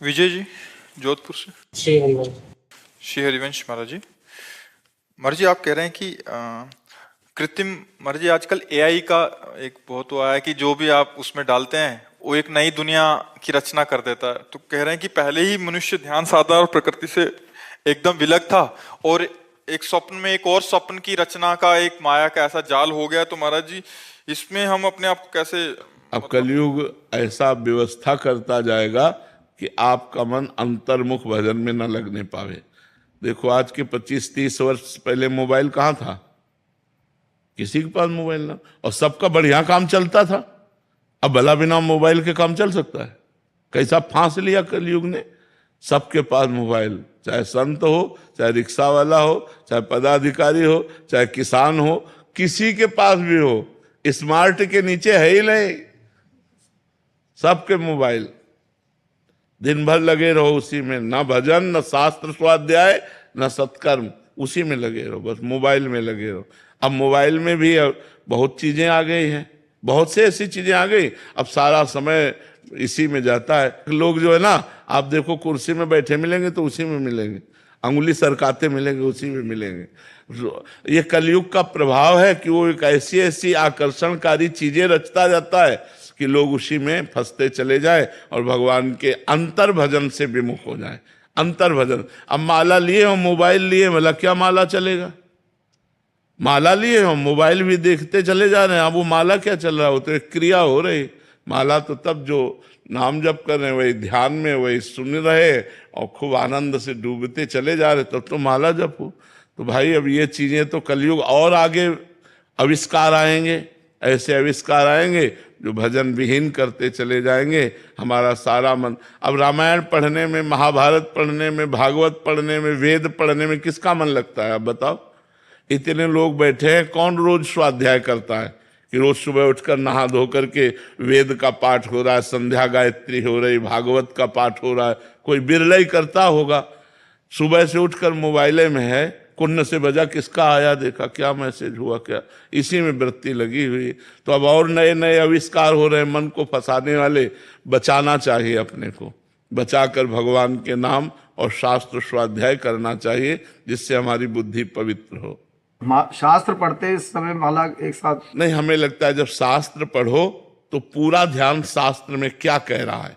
विजय जी, जोधपुर से। श्री हरिवंश। श्री हरिवंश महाराज जी। महाराज जी, आप कह रहे हैं कि कृत्रिम, महाराज जी आजकल एआई का एक बहुत वो आया है कि जो भी आप उसमें डालते हैं वो एक नई दुनिया की रचना कर देता है। तो कह रहे हैं कि पहले ही मनुष्य ध्यान साधा और प्रकृति से एकदम विलग था, और एक स्वप्न में एक और स्वप्न की रचना का एक माया का ऐसा जाल हो गया। तो महाराज जी, इसमें हम अपने आप को कैसे, अब कलयुग ऐसा व्यवस्था करता जाएगा कि आपका मन अंतर्मुख भजन में न लगने पावे। देखो, आज के 25-30 वर्ष पहले मोबाइल कहाँ था? किसी के पास मोबाइल ना, और सबका बढ़िया काम चलता था। अब भला बिना मोबाइल के काम चल सकता है? कैसा फांस लिया कलयुग ने। सबके पास मोबाइल, चाहे संत हो, चाहे रिक्शा वाला हो, चाहे पदाधिकारी हो, चाहे किसान हो, किसी के पास भी हो, स्मार्ट के नीचे है ही नहीं। सबके मोबाइल, दिन भर लगे रहो उसी में, ना भजन, ना शास्त्र स्वाध्याय, ना सत्कर्म, उसी में लगे रहो, बस मोबाइल में लगे रहो। अब मोबाइल में भी बहुत चीजें आ गई हैं, बहुत से ऐसी चीजें आ गई, अब सारा समय इसी में जाता है। लोग जो है ना, आप देखो कुर्सी में बैठे मिलेंगे तो उसी में मिलेंगे, अंगुली सरकाते मिलेंगे उसी में मिलेंगे। ये कलयुग का प्रभाव है कि वो एक ऐसी ऐसी आकर्षणकारी चीजें रचता जाता है कि लोग उसी में फंसते चले जाए और भगवान के अंतर भजन से विमुख हो जाए। अंतर भजन, अब माला लिए हो, मोबाइल लिए, मतलब क्या माला चलेगा? माला लिए हो, मोबाइल भी देखते चले जा रहे हैं, अब वो माला क्या चल रहा हो? तो एक क्रिया हो रही। माला तो तब जो नाम जप कर रहे हैं, वही ध्यान में, वही सुन रहे और खूब आनंद से डूबते चले जा रहे, तब तो माला जप हो। तो भाई, अब ये चीजें तो कलयुग और आगे आविष्कार आएंगे, ऐसे आविष्कार आएंगे जो भजन विहीन करते चले जाएंगे हमारा सारा मन। अब रामायण पढ़ने में, महाभारत पढ़ने में, भागवत पढ़ने में, वेद पढ़ने में किसका मन लगता है? अब बताओ, इतने लोग बैठे हैं, कौन रोज स्वाध्याय करता है कि रोज सुबह उठकर नहा धो करके वेद का पाठ हो रहा है, संध्या गायत्री हो रही, भागवत का पाठ हो रहा है? कोई बिरला ही करता होगा। सुबह से उठकर मोबाइले में है, कुन्न से बजा, किसका आया देखा, क्या मैसेज हुआ, क्या, इसी में वृत्ति लगी हुई। तो अब और नए नए आविष्कार हो रहे हैं मन को फंसाने वाले। बचाना चाहिए अपने को, बचाकर भगवान के नाम और शास्त्र स्वाध्याय करना चाहिए, जिससे हमारी बुद्धि पवित्र हो। शास्त्र पढ़ते इस समय माला एक साथ नहीं, हमें लगता है जब शास्त्र पढ़ो तो पूरा ध्यान शास्त्र में क्या कह रहा है,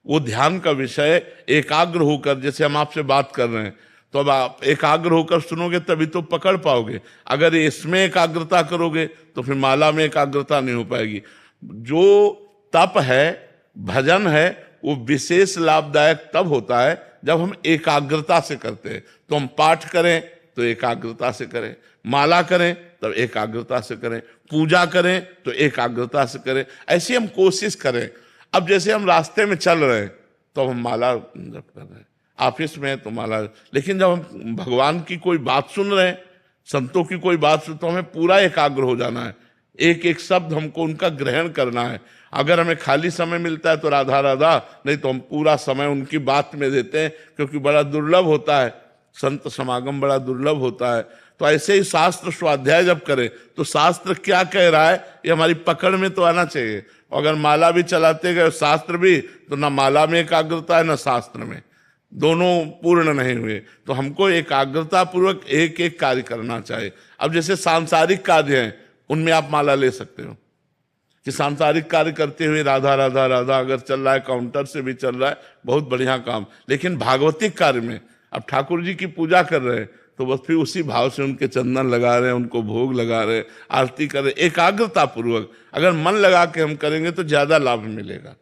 वो ध्यान का विषय एकाग्र होकर, जैसे हम आपसे बात कर रहे हैं, तो अब आप एकाग्र होकर सुनोगे तभी तो पकड़ पाओगे। अगर इसमें एकाग्रता करोगे तो फिर माला में एकाग्रता नहीं हो पाएगी। जो तप है, भजन है, वो विशेष लाभदायक तब होता है जब हम एकाग्रता से करते हैं। तो हम पाठ करें तो एकाग्रता से करें, माला करें तब एकाग्रता से करें, पूजा करें तो एकाग्रता से करें, ऐसी हम कोशिश करें। अब जैसे हम रास्ते में चल रहे हैं तो हम माला जप कर रहे हैं, ऑफिस में तो माला, लेकिन जब हम भगवान की कोई बात सुन रहे हैं, संतों की कोई बात सुन, तो हमें पूरा एकाग्र हो जाना है। एक एक शब्द हमको उनका ग्रहण करना है। अगर हमें खाली समय मिलता है तो राधा राधा, नहीं तो हम पूरा समय उनकी बात में देते हैं, क्योंकि बड़ा दुर्लभ होता है, संत समागम बड़ा दुर्लभ होता है। तो ऐसे ही शास्त्र स्वाध्याय जब करें तो शास्त्र क्या कह रहा है ये हमारी पकड़ में तो आना चाहिए। अगर माला भी चलाते गए शास्त्र भी, तो ना माला में एकाग्रता है ना शास्त्र में, दोनों पूर्ण नहीं हुए। तो हमको एकाग्रता पूर्वक एक एक कार्य करना चाहिए। अब जैसे सांसारिक कार्य हैं, उनमें आप माला ले सकते हो कि सांसारिक कार्य करते हुए राधा राधा राधा अगर चल रहा है, काउंटर से भी चल रहा है, बहुत बढ़िया काम। लेकिन भागवतिक कार्य में अब ठाकुर जी की पूजा कर रहे हैं तो बस फिर उसी भाव से उनके चंदन लगा रहे हैं, उनको भोग लगा रहे हैं, आरती कर रहे हैं, एकाग्रता पूर्वक। अगर मन लगा के हम करेंगे तो ज्यादा लाभ मिलेगा।